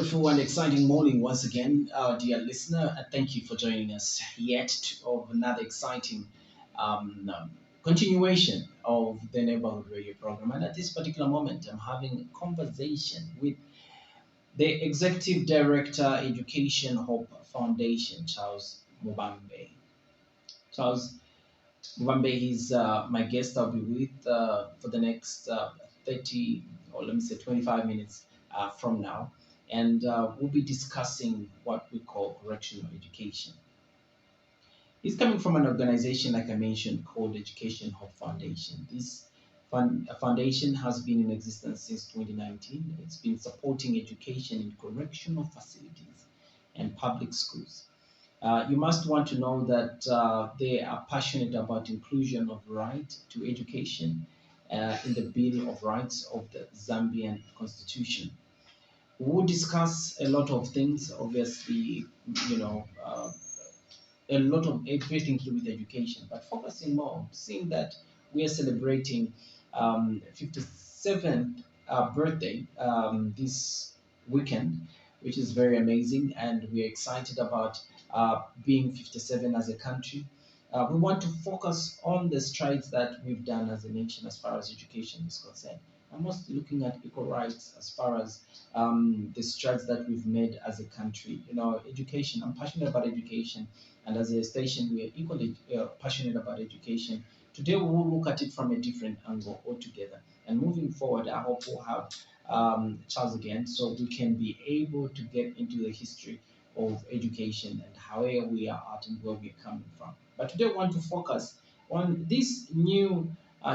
wonderful and exciting morning once again, dear listener. And thank you for joining us yet of another exciting continuation of the Neighborhood Radio program. And at this particular moment, I'm having a conversation with the Executive Director, Education Hope Foundation, Charles Mubambe. Charles Mubambe is my guest. I'll be with for the next 30 or let me say 25 minutes from now. And we'll be discussing what we call correctional education. He's coming from an organization, like I mentioned, called Education Hope Foundation. This foundation has been in existence since 2019. It's been supporting education in correctional facilities and public schools. You must want to know that they are passionate about inclusion of right to education in the Bill of Rights of the Zambian Constitution. We'll discuss a lot of things, obviously, you know, a lot of everything to do with education, but focusing more, seeing that we are celebrating 57th birthday this weekend, which is very amazing, and we're excited about being 57 as a country. We want to focus on the strides that we've done as a nation as far as education is concerned. I'm mostly looking at equal rights as far as the strides that we've made as a country. You know, education, I'm passionate about education, and as a station, we are equally passionate about education. Today, we will look at it from a different angle altogether. And moving forward, I hope we'll have Charles again so we can be able to get into the history of education and how we are at and where we're coming from. But today, I want to focus on this new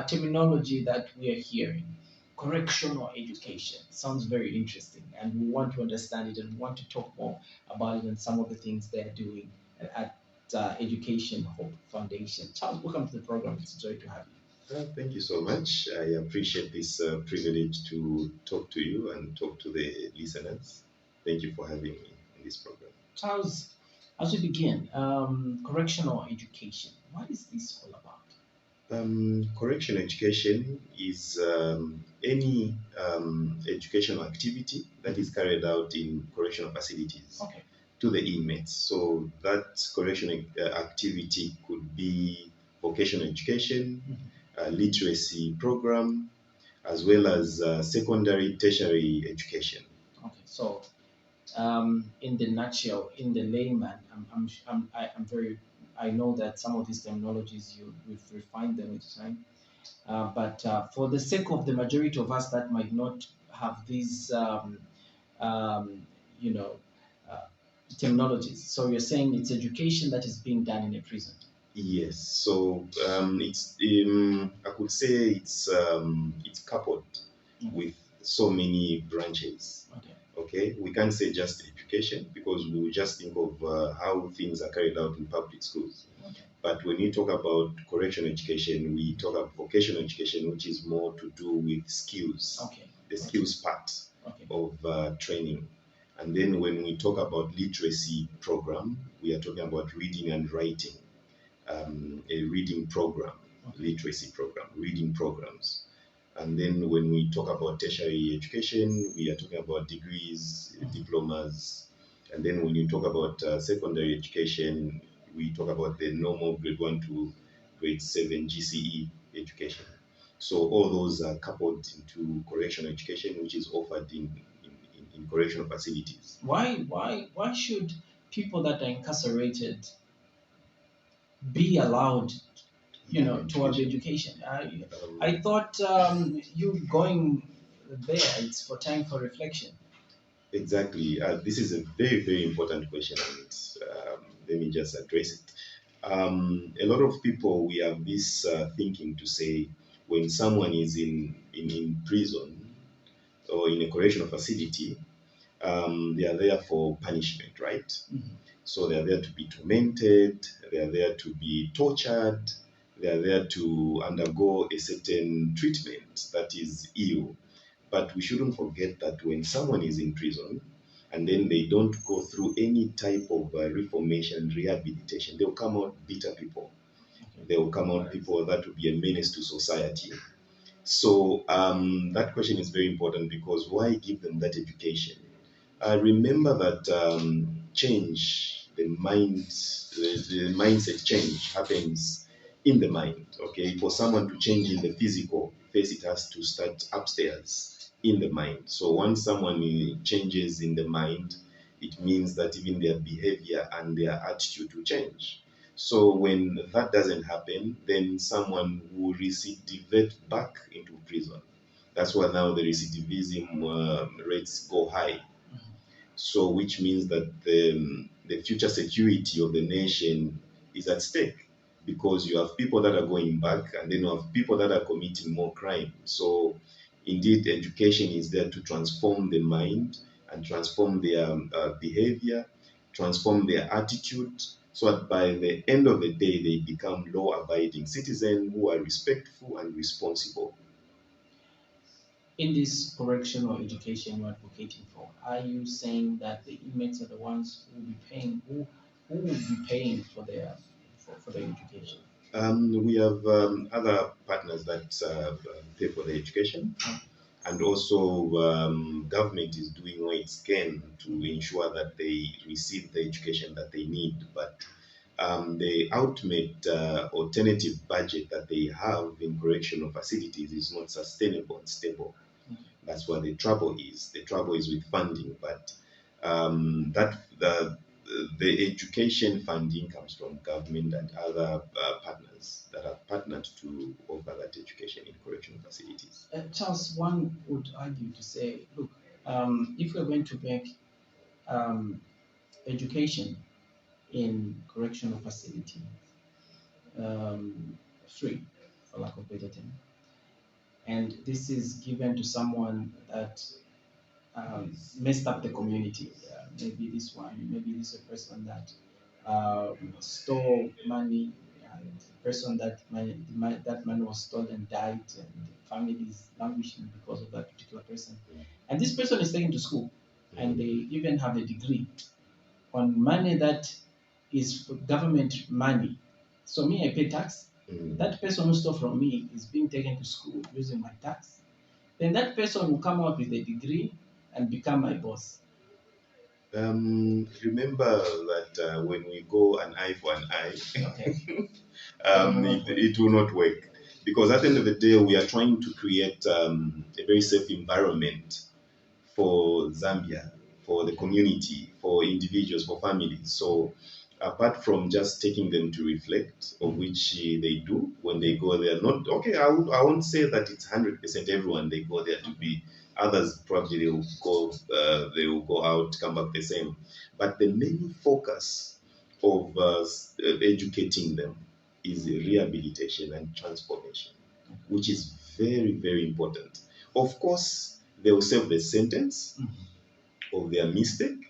terminology that we are hearing. Correctional education sounds very interesting, and we want to understand it and we want to talk more about it and some of the things they're doing at Education Hope Foundation. Charles, welcome to the program. It's a joy to have you. Thank you so much. I appreciate this privilege to talk to you and talk to the listeners. Thank you for having me in this program. Charles, as we begin, correctional education, what is this all about? Correctional education is any educational activity that is carried out in correctional facilities. Okay. To the inmates. So that correctional activity could be vocational education, literacy program, as well as secondary, tertiary education. Okay, so in the nutshell, in the layman, I know that some of these terminologies we've refined them with time, but for the sake of the majority of us that might not have these, you know, terminologies. So you're saying it's education that is being done in a prison. Yes. So it's I could say it's coupled with so many branches. Okay. Okay. We can't say just education because we will just think of how things are carried out in public schools. Okay. But when you talk about correctional education, we talk about vocational education, which is more to do with skills. Okay. The skills part of training. And then when we talk about literacy program, we are talking about reading and writing, a reading program, literacy program, reading programs. And then when we talk about tertiary education, we are talking about degrees, diplomas. And then when you talk about secondary education, we talk about the normal grade 1 to grade 7 GCE education. So all those are coupled into correctional education, which is offered in correctional facilities. Why should people that are incarcerated be allowed, you know, to have education? I thought you going there, it's for time for reflection. Exactly. This is a very, very important question, and let me just address it. A lot of people, we have this thinking to say when someone is in prison or in a correctional facility, they are there for punishment, right? Mm-hmm. So they are there to be tormented, they are there to be tortured, they are there to undergo a certain treatment that is ill. But we shouldn't forget that when someone is in prison and then they don't go through any type of reformation, rehabilitation, they'll come out bitter people. They will come out people that will be a menace to society. So that question is very important because why give them that education? I remember that the mindset change happens in the mind. Okay, for someone to change in the physical, first it has to start upstairs in the mind. So once someone changes in the mind, it means that even their behavior and their attitude will change. So when that doesn't happen, then someone will recidivate back into prison. That's why now the recidivism rates go high. So, which means that the future security of the nation is at stake because you have people that are going back and then you have people that are committing more crime. So, indeed, education is there to transform the mind and transform their behavior, transform their attitude, so that by the end of the day, they become law abiding citizens who are respectful and responsible. In this correctional education you're advocating for, are you saying that the inmates are the ones who will be paying, who will be paying for for their education? We have other partners that pay for the education, and also government is doing what it can to ensure that they receive the education that they need. But the ultimate alternative budget that they have in correctional facilities is not sustainable and stable. That's where the trouble is. The trouble is with funding, but that the education funding comes from government and other partners that are partnered to offer that education in correctional facilities. Charles, one would argue to say, look, if we're going to make um, education in correctional facility free, for lack of better term, and this is given to someone that messed up the community. Maybe this one, maybe this is a person that stole money, and the person that money was stolen died, and the family is languishing because of that particular person. And this person is taken to school, and they even have a degree on money that is government money. So me, I pay tax. That person who stole from me is being taken to school using my tax. Then that person will come out with a degree and become my boss. Remember that when we go an eye for an eye, Okay. it will not work. Because at the end of the day, we are trying to create a very safe environment for Zambia, for the community, for individuals, for families. So apart from just taking them to reflect, of which they do when they go there, not okay. I won't say that it's 100% everyone they go there to be. Others probably they will go out, come back the same. But the main focus of educating them is rehabilitation and transformation, which is very, very important. Of course, they will serve the sentence of their mistake.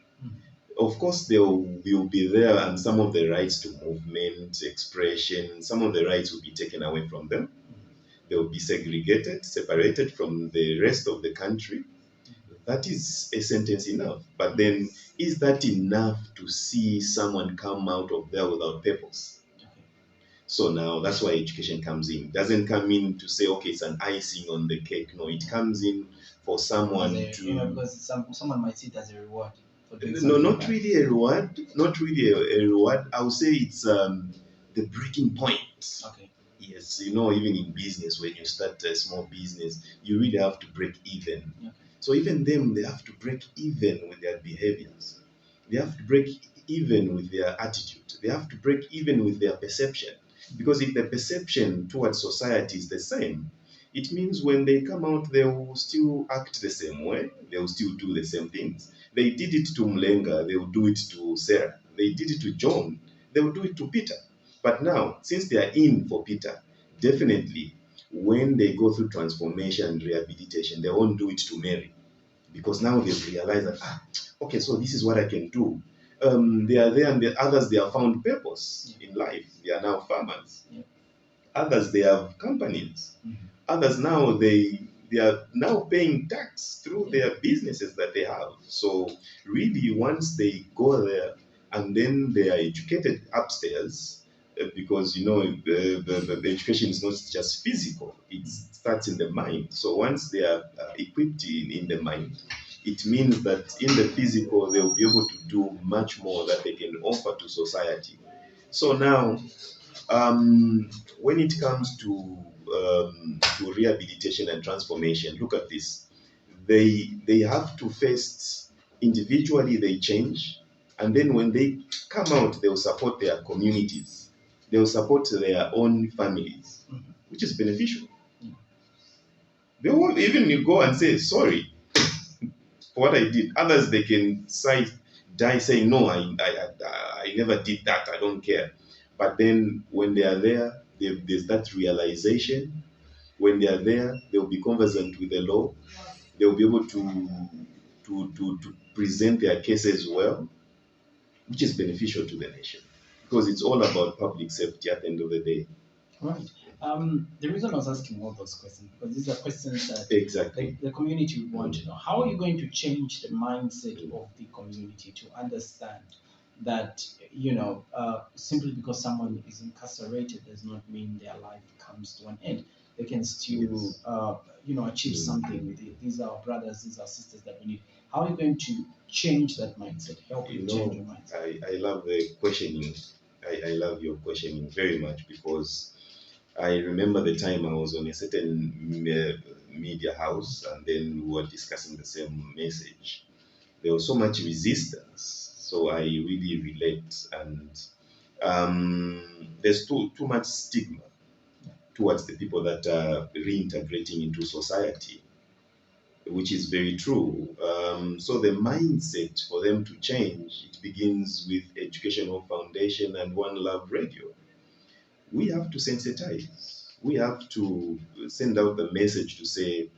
Of course, they will be there, and some of the rights to movement, expression, some of the rights will be taken away from them. They will be segregated, separated from the rest of the country. That is a sentence enough. But then, is that enough to see someone come out of there without purpose? So now that's why education comes in. It doesn't come in to say, okay, it's an icing on the cake. No, it comes in for someone to. Because someone might see it as a reward for doing No, something. not really a reward. Not really a reward. I would say it's the breaking point. Okay. Yes, even in business, when you start a small business, you really have to break even. Okay. So even them, they have to break even with their behaviors. They have to break even with their attitude. They have to break even with their perception. Because if the perception towards society is the same, it means when they come out, they will still act the same way. They will still do the same things. They did it to Mlenga, they will do it to Sarah. They did it to John, they will do it to Peter. But now, since they are in for Peter, definitely when they go through transformation and rehabilitation, they won't do it to Mary. Because now they've realized that, okay, so this is what I can do. They are there, and the others, they have found purpose in life. They are now farmers. Others, they have companies. Others now, they are now paying tax through their businesses that they have. So really, once they go there and then they are educated upstairs, because the education is not just physical, it starts in the mind. So once they are equipped in the mind, it means that in the physical, they'll be able to do much more that they can offer to society. So now, when it comes to rehabilitation and transformation, look at this. They have to first individually they change, and then when they come out, they'll support their communities, they'll support their own families, which is beneficial. They won't even go and say sorry for what I did. Others they can die saying no, I never did that. I don't care. But then when they are there, there's that realization. When they are there, they'll be conversant with the law. They'll be able to present their cases well, which is beneficial to the nation because it's all about public safety at the end of the day. Right. The reason I was asking all those questions because these are questions that Exactly. the community would want to know. How are you going to change the mindset of the community to understand that simply because someone is incarcerated does not mean their life comes to an end. They can still Yes. achieve something. These are our brothers, these are sisters that we need. How are you going to change that mindset? Help you change your mindset. I love the questioning. I love your questioning very much because I remember the time I was on a certain media house and then we were discussing the same message. There was so much resistance. So I really relate, and there's too much stigma towards the people that are reintegrating into society, which is very true. So the mindset for them to change, it begins with educational foundation and One Love Radio. We have to sensitize. We have to send out the message to say,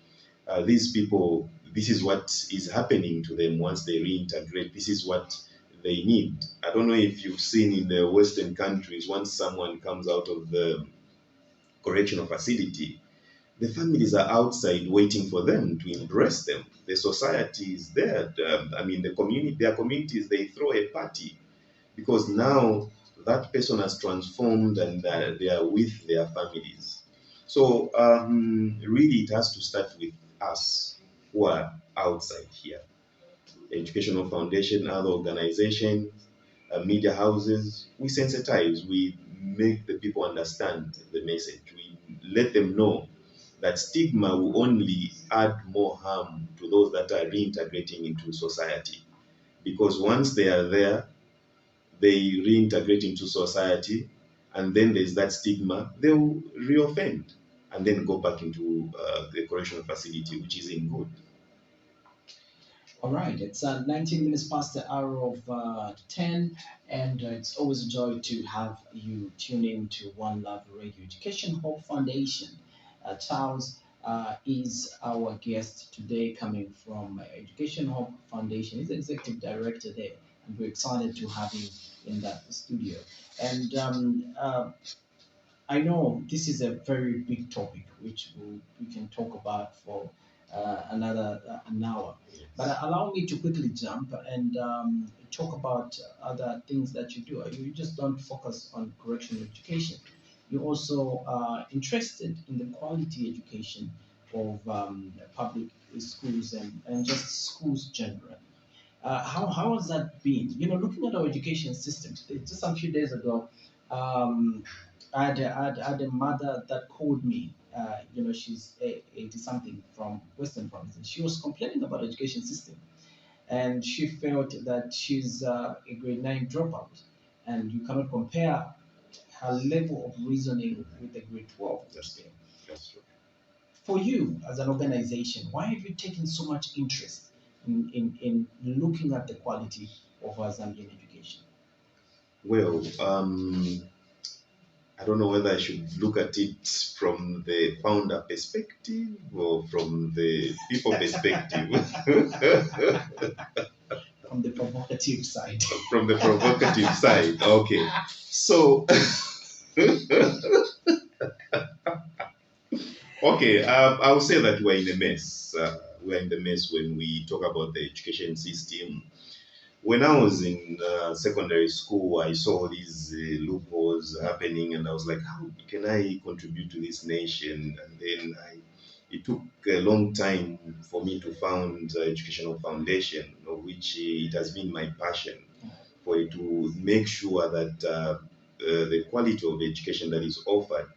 these people, this is what is happening to them once they reintegrate. This is what they need. I don't know if you've seen in the Western countries, once someone comes out of the correctional facility, the families are outside waiting for them to embrace them. The society is there. The community, their communities, they throw a party because now that person has transformed and they are with their families. So really, it has to start with us who are outside here. Educational foundation, other organizations, media houses, we sensitize, we make the people understand the message. We let them know that stigma will only add more harm to those that are reintegrating into society. Because once they are there, they reintegrate into society, and then there's that stigma, they'll reoffend and then go back into the correctional facility, which isn't good. All right, it's 19 minutes past the hour of 10, and it's always a joy to have you tune in to One Love Radio Education Hope Foundation. Charles is our guest today, coming from Education Hope Foundation. He's executive director there, and we're excited to have him in that studio. And I know this is a very big topic which we can talk about for another an hour. But allow me to quickly jump and talk about other things that you do. You just don't focus on correctional education. You also are interested in the quality education of public schools and just schools generally. How has that been? Looking at our education system, just a few days ago, um, I had a mother that called me. She's 80 something from Western provinces. She was complaining about education system, and she felt that she's a grade 9 dropout, and you cannot compare her level of reasoning with a grade 12. That's true. For you as an organization, why have you taken so much interest in looking at the quality of our Zambian education? Well, I don't know whether I should look at it from the founder perspective or from the people perspective. From the provocative side. From the provocative side. Okay. So, okay, I will say that we're in a mess. We're in the mess when we talk about the education system. When I was in secondary school, I saw these loopholes happening, and I was like, how can I contribute to this nation? And then it took a long time for me to found educational foundation, of which it has been my passion for it to make sure that the quality of education that is offered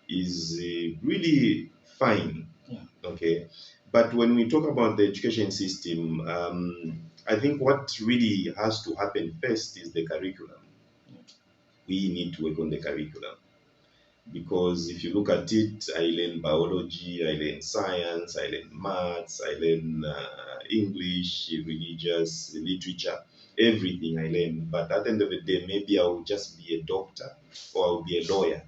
is really fine. Yeah. Okay, but when we talk about the education system, I think what really has to happen first is the curriculum. We need to work on the curriculum, because if you look at it, I learn biology, I learn science, I learn maths, I learn English, religious, literature, everything I learn. But at the end of the day, maybe I will just be a doctor or I'll be a lawyer.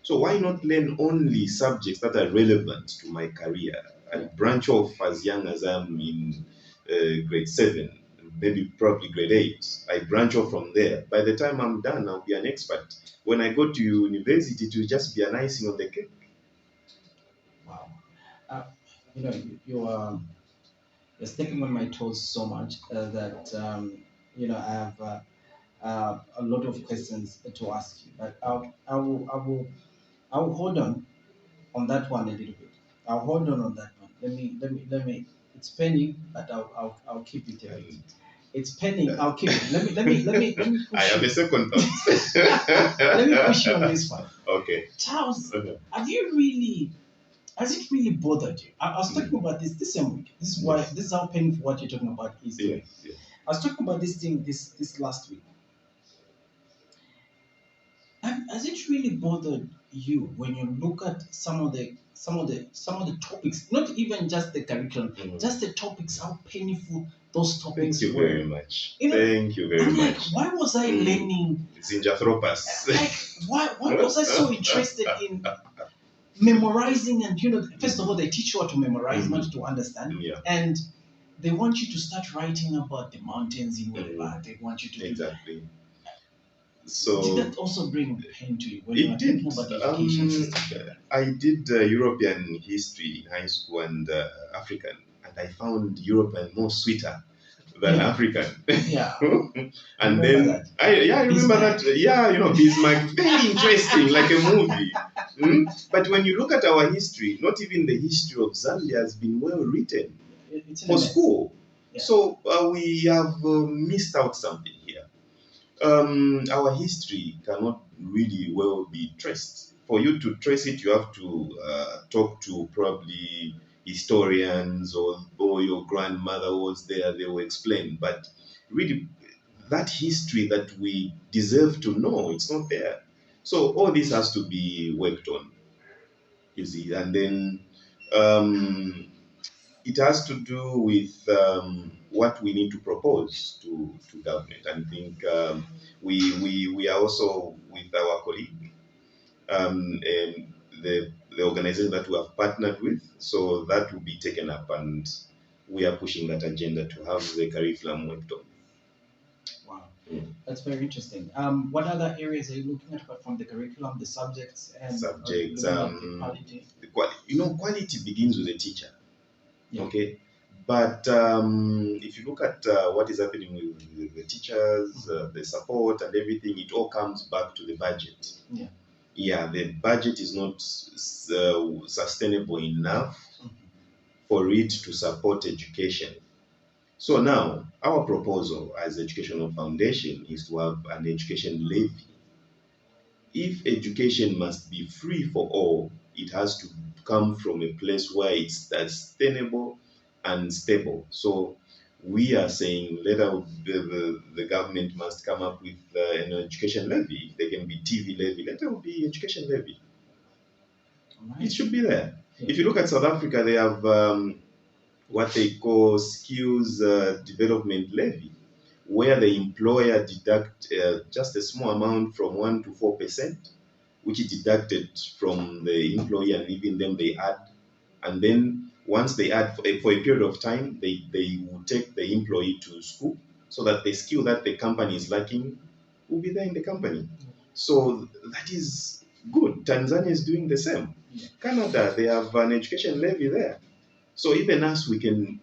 So why not learn only subjects that are relevant to my career and branch off as young as I'm in grade 7, maybe probably grade 8. I branch off from there. By the time I'm done, I'll be an expert. When I go to university, it will just be an icing on the cake. Wow. You know, you are you're stepping on my toes so much that you know I have a lot of questions to ask you, but I will hold on that one a little bit. I'll hold on that one. Let me. It's pending, but I'll keep it a bit. It's pending. I'll keep it. Let me push I have you. a second thought. Let me push you on this one. Okay. Charles, has it really bothered you? I was talking about this same week. This is why this is how painful what you're talking about is doing. Yes. I was talking about this thing this last week. Has it really bothered you when you look at some of the topics, not even just the curriculum, just the topics, how painful those topics Thank you were? very much. You know, Thank you very I'm like, much. why was I learning? Zinjathropus. Like, why was I so interested in memorizing? And first of all, they teach you how to memorize, not to understand. Yeah. And they want you to start writing about the mountains in wherever. They want you to do. Exactly. So did that also bring pain to you when you it were did. thinking about the education system? I did European history in high school and African, and I found European more sweeter than African. Yeah. And remember then that. I remember Bismarck. that. Yeah, Bismarck, very interesting, like a movie. But when you look at our history, not even the history of Zambia has been well written It's for school. Yeah. So we have missed out something here. Our history cannot really well be traced. For you to trace it, you have to talk to probably historians, or your grandmother was there, they will explain. But really, that history that we deserve to know, it's not there. So all this has to be worked on, you see. And then it has to do with what we need to propose to government. And I think we are also with our colleague, and the organization that we have partnered with, so that will be taken up, and we are pushing that agenda to have the curriculum worked on. Wow, that's very interesting. What other areas are you looking at apart from the curriculum, the subjects, and Subjects, looking at the quality? quality begins with the teacher. Yeah. Okay, but if you look at what is happening with the teachers, the support and everything, it all comes back to the budget. Yeah, the budget is not sustainable enough for it to support education. So now, our proposal as Educational Foundation is to have an education levy. If education must be free for all, it has to come from a place where it's sustainable and stable. So we are saying the government must come up with an education levy. If there can be TV levy, let there be education levy. It should be there. If you look at South Africa, they have what they call skills development levy, where the employer deduct just a small amount from 1 to 4%, which is deducted from the employee, and even them they add. And then once they add for a period of time, they will take the employee to school, so that the skill that the company is lacking will be there in the company. So that is good. Tanzania is doing the same. Canada, they have an education levy there. So even us, we can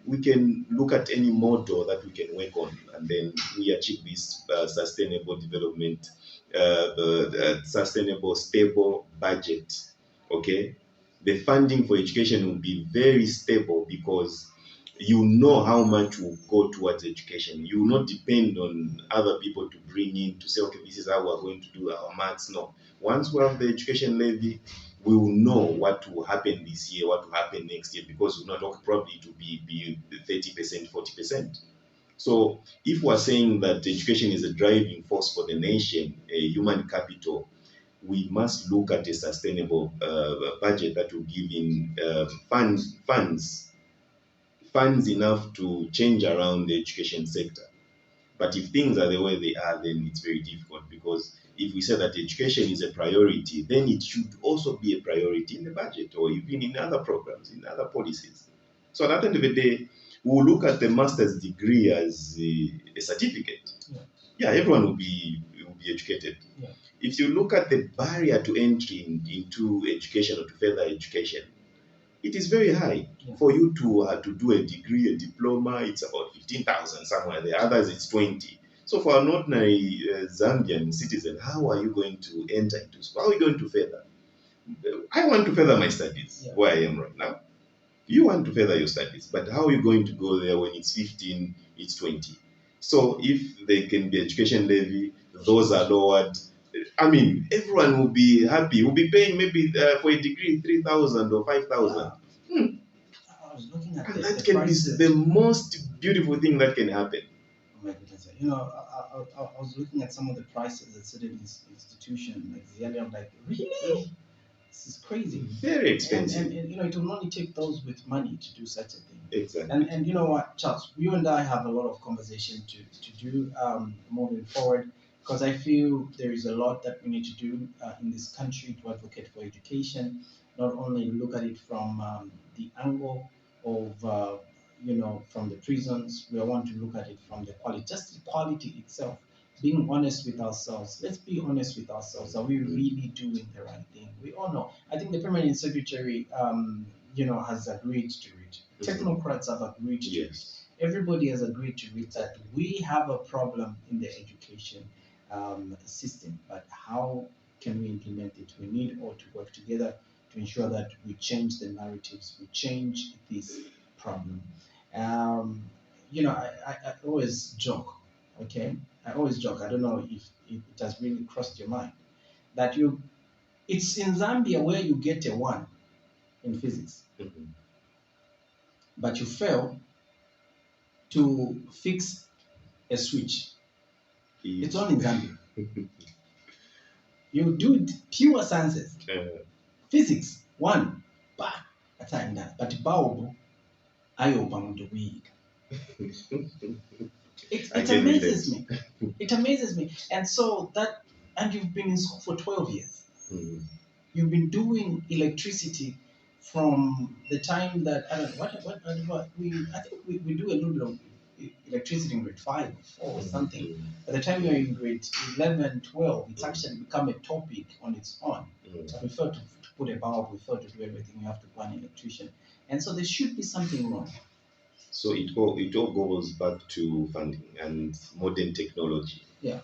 look at any model that we can work on, and then we achieve this sustainable development, sustainable, stable budget. Okay, the funding for education will be very stable because you know how much will go towards education. You will not depend on other people to bring in to say, okay, this is how we're going to do our maths. No. Once we have the education levy, we will know what will happen this year, what will happen next year, because we're not okay, probably to be 30%, 40%. So if we're saying that education is a driving force for the nation, a human capital, we must look at a sustainable budget that will give in funds enough to change around the education sector. But if things are the way they are, then it's very difficult, because if we say that education is a priority, then it should also be a priority in the budget or even in other programs, in other policies. So at the end of the day, we'll look at the master's degree as a certificate. Yeah, everyone will be educated. Yeah. If you look at the barrier to entry into education or to further education, it is very high. Yeah. For you to do a degree, a diploma, it's about 15,000 somewhere. The others it's 20. So for an ordinary Zambian citizen, how are you going to enter into school? How are you going to further? I want to further my studies where I am right now. You want to further your studies, but how are you going to go there when it's 15, it's 20? So if there can be education levy, those are lowered. I mean, everyone will be happy. We'll be paying maybe for a degree 3,000 or 5,000. I was looking at And that can be the most beautiful thing that can happen. Oh my goodness. You know, I was looking at some of the prices at certain institutions, like the I'm like, really? This is crazy. Very expensive. And you know, it will only take those with money to do such a thing. Exactly. And you know what, Charles, you and I have a lot of conversation to do moving forward, because I feel there is a lot that we need to do in this country to advocate for education, not only look at it from the angle of you know, from the prisons. We want to look at it from the quality, just the quality itself, being honest with ourselves. Let's be honest with ourselves. Are we really doing the right thing? We all know. I think the permanent secretary, you know, has agreed to it. Technocrats have agreed to it. Everybody has agreed to it that we have a problem in the education system, but how can we implement it? We need all to work together to ensure that we change the narratives, we change this problem. Um, you know, I always joke, okay? I always joke. I don't know if it has really crossed your mind that it's in Zambia where you get a one in physics, but you fail to fix a switch. It's all in Zambia. You do it pure sciences, physics one, bah, atanda, but baobo ayo pamoja kuiga. It amazes me. It amazes me. And so that, and you've been in school for 12 years. You've been doing electricity from the time that, I don't know, what I think we do a little bit of electricity in grade 5 or 4 or something. By the time you're in grade 11, 12, it's actually become a topic on its own. We fail to put a bulb, we fail to do everything, you have to go an electrician. And so there should be something wrong. So it all goes back to funding and modern technology. Yeah.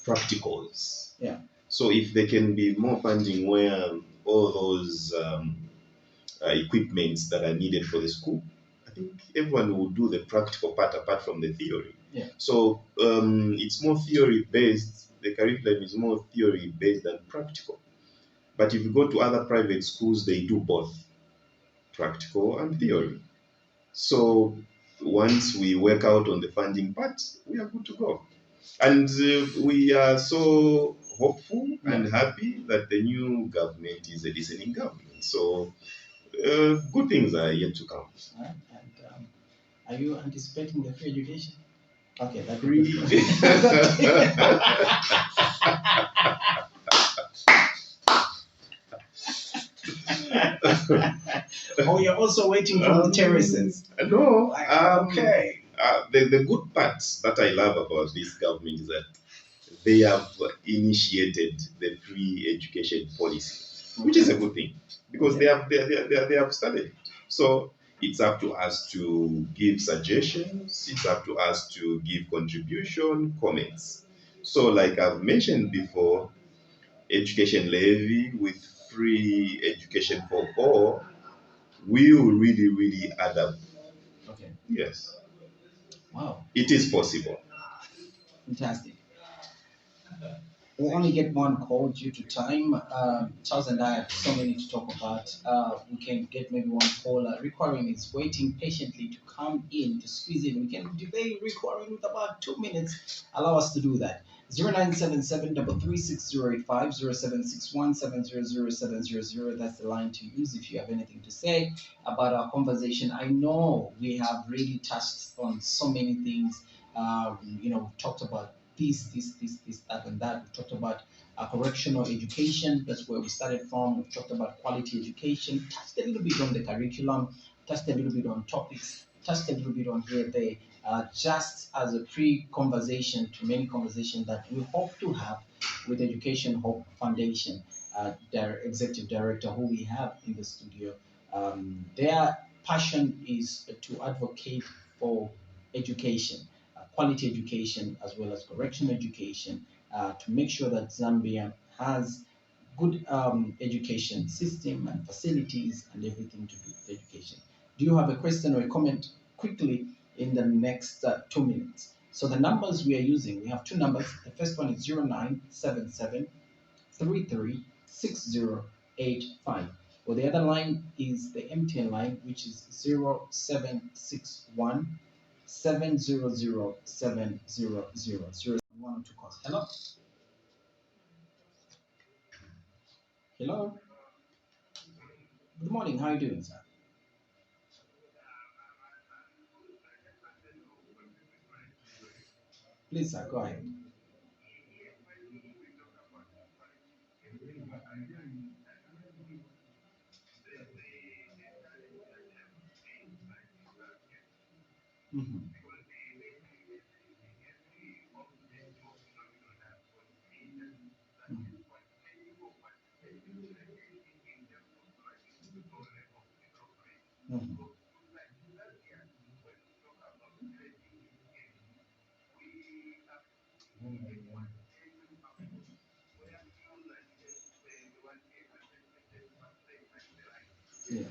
Practicals. Yeah. So if there can be more funding where all those equipments that are needed for the school, I think everyone will do the practical part apart from the theory. Yeah. So it's more theory based. The curriculum is more theory based than practical. But if you go to other private schools, they do both practical and theory. So once we work out on the funding part, we are good to go. And we are so hopeful and happy that the new government is a listening government. So good things are yet to come. And are you anticipating the free education? Okay, that's free. Oh, you're also waiting for the terraces. No. Okay. The good parts that I love about this government is that they have initiated the free education policy, which is a good thing because they have started it. So it's up to us to give suggestions. It's up to us to give contribution, comments. So like I've mentioned before, education levy with free education for all will really, really add up. Okay. Yes. Wow. It is possible. Fantastic. We'll only get one call due to time. Charles and I have so many to talk about. We can get maybe one caller. Requiring is waiting patiently to come in to squeeze in. We can delay requiring with about 2 minutes. Allow us to do that. 0977 336 0761 That's the line to use if you have anything to say about our conversation. I know we have really touched on so many things. We talked about this, that, and that. We talked about correctional education. That's where we started from. We talked about quality education. Touched a little bit on the curriculum. Touched a little bit on topics. Touched a little bit on here, there. Just as a pre-conversation to many conversations that we hope to have with Education Hope Foundation, their executive director, who we have in the studio. Their passion is to advocate for education, quality education as well as correctional education, to make sure that Zambia has good education system and facilities and everything to do with education. Do you have a question or a comment quickly in the next 2 minutes? So the numbers we are using, we have two numbers. The first one is 0977 336085. Well, the other line is the MTN line, which is 0761 700 One or two calls. Hello? Hello? Good morning. How are you doing, sir? Please, sir, go ahead. Mhm. Mhm. Mhm. Yeah.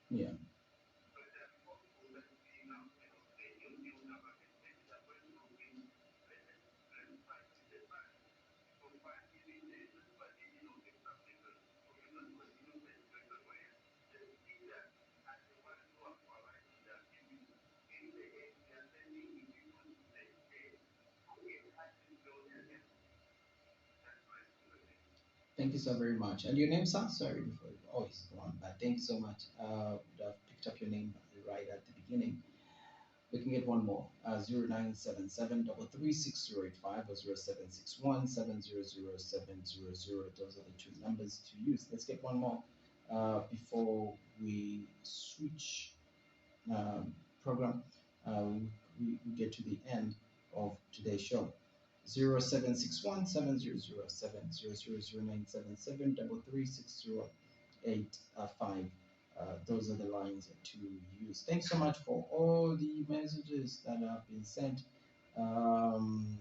Yeah. Thank you so very much. And your name, sir? Sorry, before always go on, but thank you so much. I've picked up your name right at the beginning. We can get one more. 0977 336 or 0761 Those are the two numbers to use. Let's get one more before we switch program. We get to the end of today's show. 0761 700 Those are the lines to use. Thanks so much for all the messages that have been sent. Um,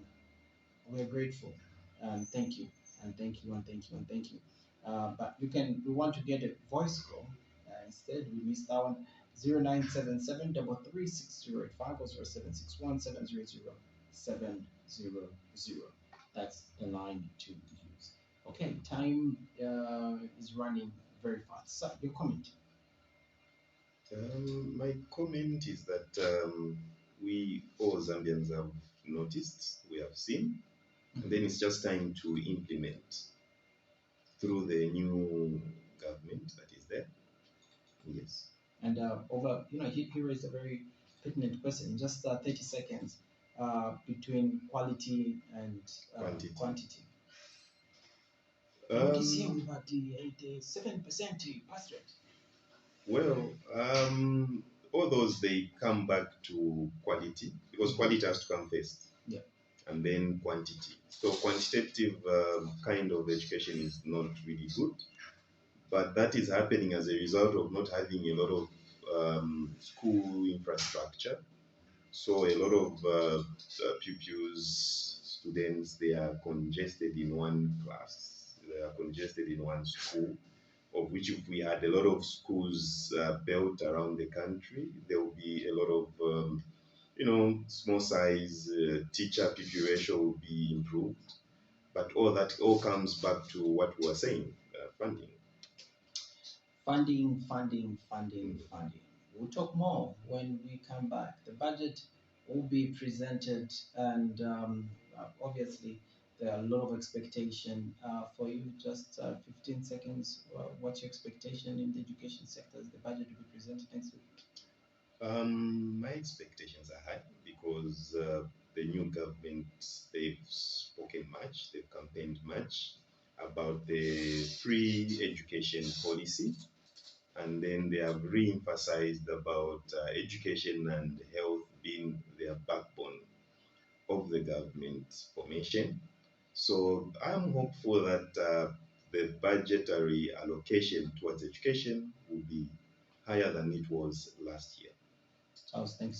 we're grateful and thank you and thank you and thank you and thank you. But we want to get a voice call. Instead, we missed that one. 0977 336 or 0761 That's the line to use. Okay, time is running very fast. So, your comment. My comment is that we all Zambians have noticed, we have seen, and then it's just time to implement through the new government that is there. Yes. And he raised a very pertinent question. Just 30 seconds between quality and quantity. What is here about the 87% pass rate? Well, all those they come back to quality because quality has to come first. Yeah. and then quantity. So quantitative kind of education is not really good, but that is happening as a result of not having a lot of school infrastructure. So a lot of pupils, students, they are congested in one class, they are congested in one school, of which if we had a lot of schools built around the country, there will be a lot of, small size teacher pupil ratio will be improved. But all that all comes back to what we were saying, funding. Funding. We'll talk more when we come back. The budget will be presented, and obviously, there are a lot of expectation for you. Just 15 seconds. What's your expectation in the education sector as the budget will be presented next week? My expectations are high because the new government, they've spoken much, they've campaigned much about the free education policy, and then they have re-emphasized about education and health being their backbone of the government formation. So I'm hopeful that the budgetary allocation towards education will be higher than it was last year. Charles, thanks